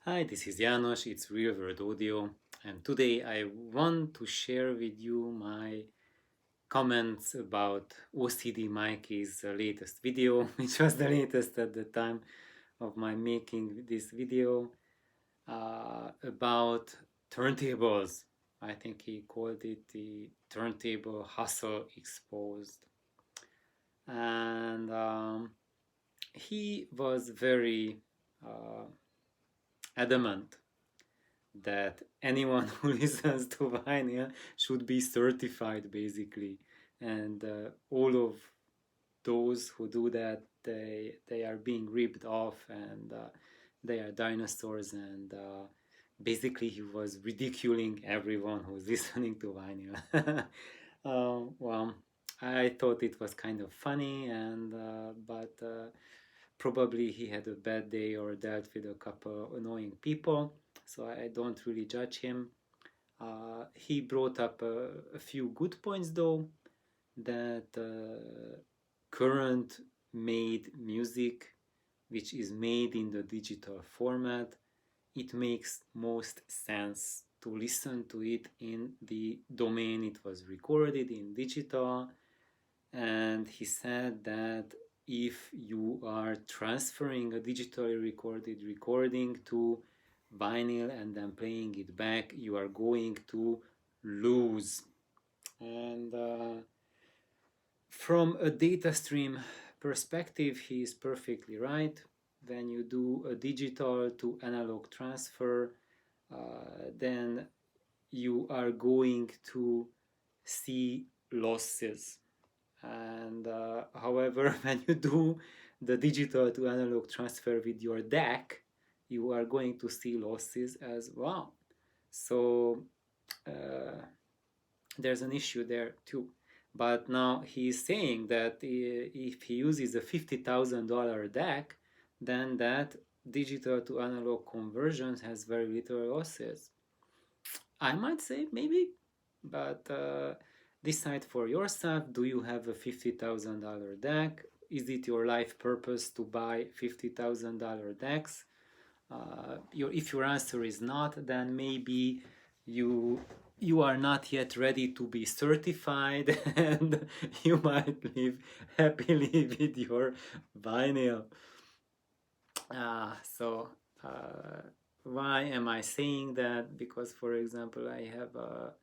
Hi, this is Janos, it's Real World Audio, and today I want to share with you my comments about OCD Mikey's latest video, which was the latest at the time of my making this video, about turntables. I think he called it the turntable hustle exposed. And he was very uh, adamant that anyone who listens to vinyl should be certified, basically, and all of those who do that, they are being ripped off, and they are dinosaurs, and basically he was ridiculing everyone who's listening to vinyl. Well, I thought it was kind of funny, and but probably he had a bad day or dealt with a couple annoying people, so I don't really judge him. He brought up a few good points, though, that current made music, which is made in the digital format, it makes most sense to listen to it in the domain it was recorded in digital. And he said that if you are transferring a digitally recorded recording to vinyl and then playing it back, you are going to lose. And from a data stream perspective, he is perfectly right. When you do a digital to analog transfer, then you are going to see losses. And however, when you do the digital to analog transfer with your DAC, you are going to see losses as well. So there's an issue there too. But now he's saying that if he uses a $50,000 DAC, then that digital to analog conversion has very little losses. I might say maybe, but decide for yourself. Do you have a $50,000 deck? Is it your life purpose to buy $50,000 decks? If your answer is not, then maybe you are not yet ready to be certified, and you might live happily with your vinyl. So why am I saying that? Because, for example, I have a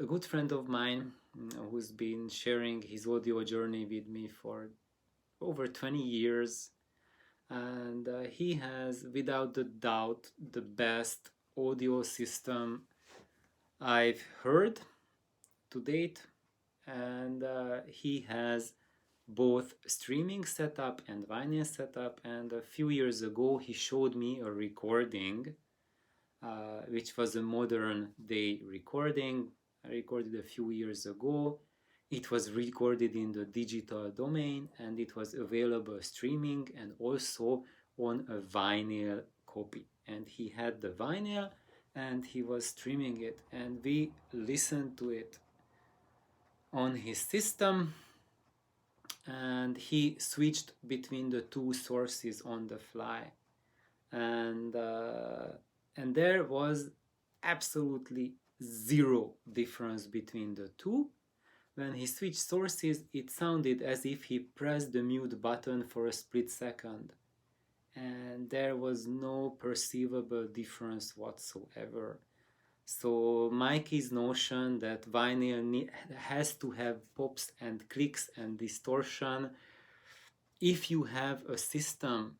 good friend of mine who's been sharing his audio journey with me for over 20 years, and he has, without a doubt, the best audio system I've heard to date. And he has both streaming setup and vinyl setup, and a few years ago he showed me a recording which was a modern day recording. I recorded a few years ago. It was recorded in the digital domain, and it was available streaming and also on a vinyl copy. And he had the vinyl and he was streaming it, and we listened to it on his system, and he switched between the two sources on the fly. And there was absolutely zero difference between the two. When he switched sources, it sounded as if he pressed the mute button for a split second, and there was no perceivable difference whatsoever. So Mikey's notion that vinyl has to have pops and clicks and distortion, if you have a system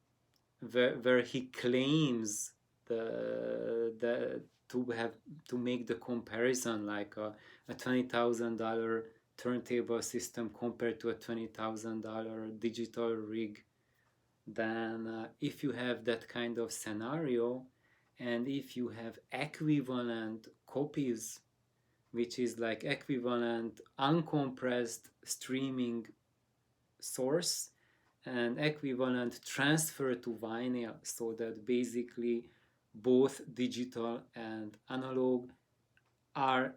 where he claims the to make the comparison, like a $20,000 turntable system compared to a $20,000 digital rig, then if you have that kind of scenario, and if you have equivalent copies, which is like equivalent uncompressed streaming source and equivalent transfer to vinyl, so that basically both digital and analog are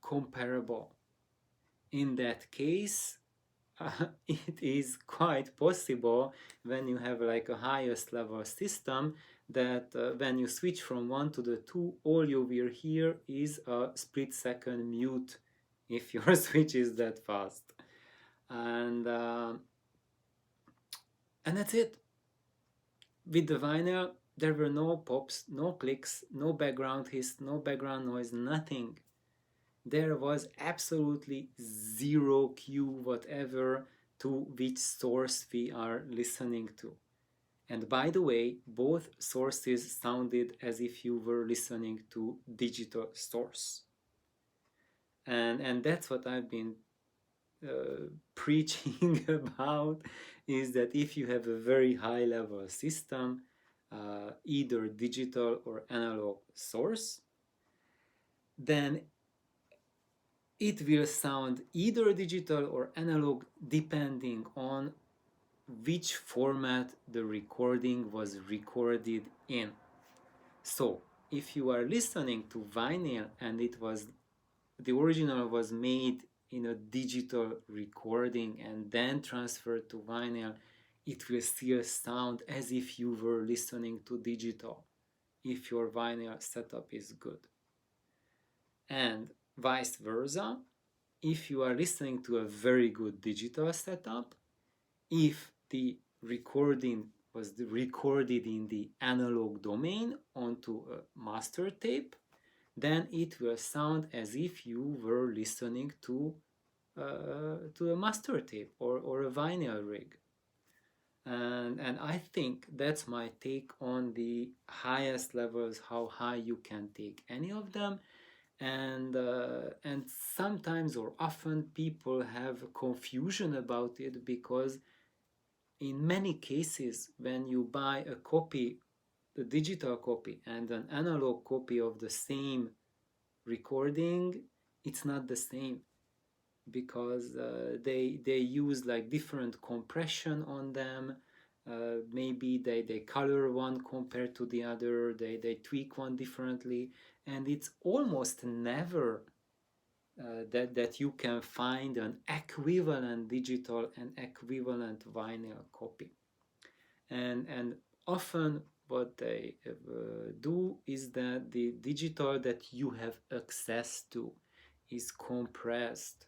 comparable. In that case, it is quite possible, when you have like a highest level system, that when you switch from one to the two, all you will hear is a split second mute if your switch is that fast. And and that's it. With the vinyl, there were no pops, no clicks, no background hiss, no background noise, nothing. There was absolutely zero cue whatever to which source we are listening to. And by the way, both sources sounded as if you were listening to digital source. And that's what I've been preaching about, is that if you have a very high level system, either digital or analog source, then it will sound either digital or analog depending on which format the recording was recorded in. So if you are listening to vinyl and the original was made in a digital recording and then transferred to vinyl, it will still sound as if you were listening to digital if your vinyl setup is good. And vice versa, if you are listening to a very good digital setup, if the recording was recorded in the analog domain onto a master tape, then it will sound as if you were listening to a master tape or a vinyl rig. And I think that's my take on the highest levels, how high you can take any of them. And sometimes or often people have confusion about it, because in many cases when you buy a copy, a digital copy and an analog copy of the same recording, it's not the same, because they use like different compression on them. Maybe they color one compared to the other, they tweak one differently, and it's almost never that you can find an equivalent digital and equivalent vinyl copy. And often what they do is that the digital that you have access to is compressed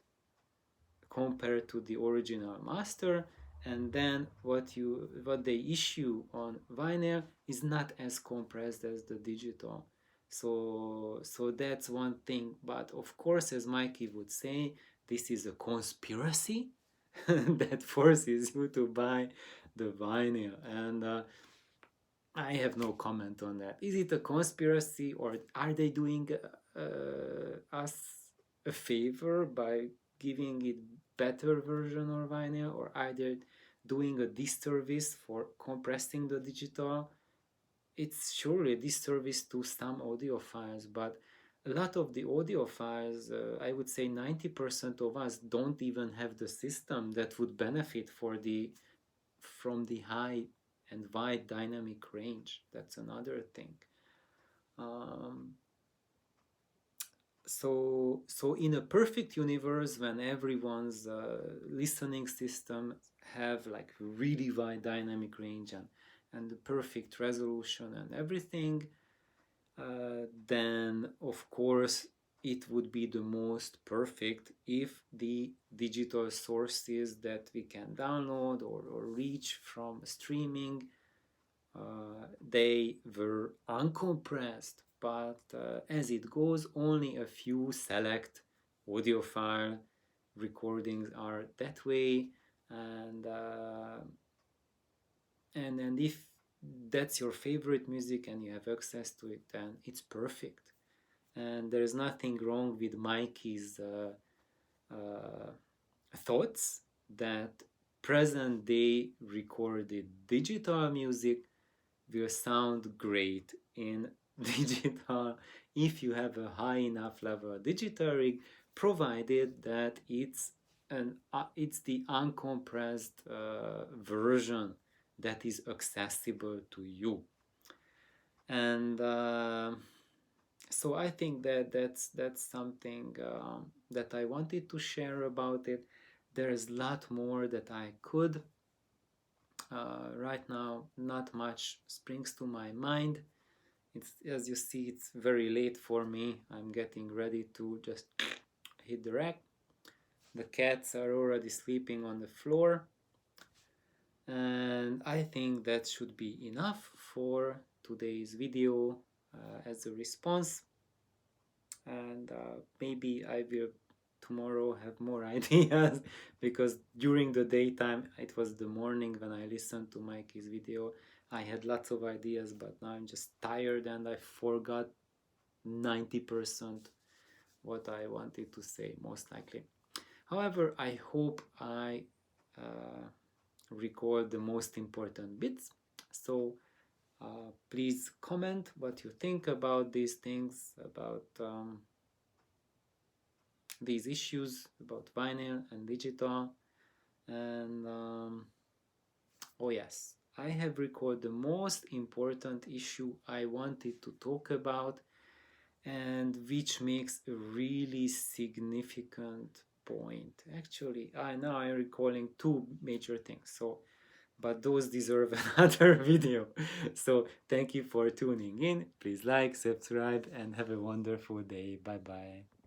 compared to the original master, and then what they issue on vinyl is not as compressed as the digital. So that's one thing. But of course, as Mikey would say, this is a conspiracy that forces you to buy the vinyl. And I have no comment on that. Is it a conspiracy, or are they doing us a favor by giving it better version or vinyl, or are they doing a disservice for compressing the digital? It's surely a disservice to some audiophiles, but a lot of the audiophiles, I would say 90% of us don't even have the system that would benefit from the high and wide dynamic range. That's another thing. So in a perfect universe, when everyone's listening system have like really wide dynamic range and the perfect resolution and everything, then of course it would be the most perfect if the digital sources that we can download or reach from streaming, they were uncompressed. But as it goes, only a few select audiophile recordings are that way, and if that's your favorite music and you have access to it, then it's perfect. And there's nothing wrong with Mikey's thoughts that present day recorded digital music will sound great in digital if you have a high enough level digital rig, provided that it's the uncompressed version that is accessible to you. And so I think that's something that I wanted to share about it. There's a lot more that I could Right now, not much springs to my mind. It's, as you see, it's very late for me. I'm getting ready to just hit the rack. The cats are already sleeping on the floor, and I think that should be enough for today's video as a response. And maybe I will tomorrow have more ideas, because during the daytime, it was the morning when I listened to Mikey's video, I had lots of ideas, but now I'm just tired and I forgot 90% what I wanted to say, most likely. However, I hope I record the most important bits. So please comment what you think about these things, about these issues, about vinyl and digital. And oh yes, I have recorded the most important issue I wanted to talk about, and which makes a really significant point. Actually, now I'm recalling two major things. So, but those deserve another video. So thank you for tuning in. Please like, subscribe, and have a wonderful day. Bye bye.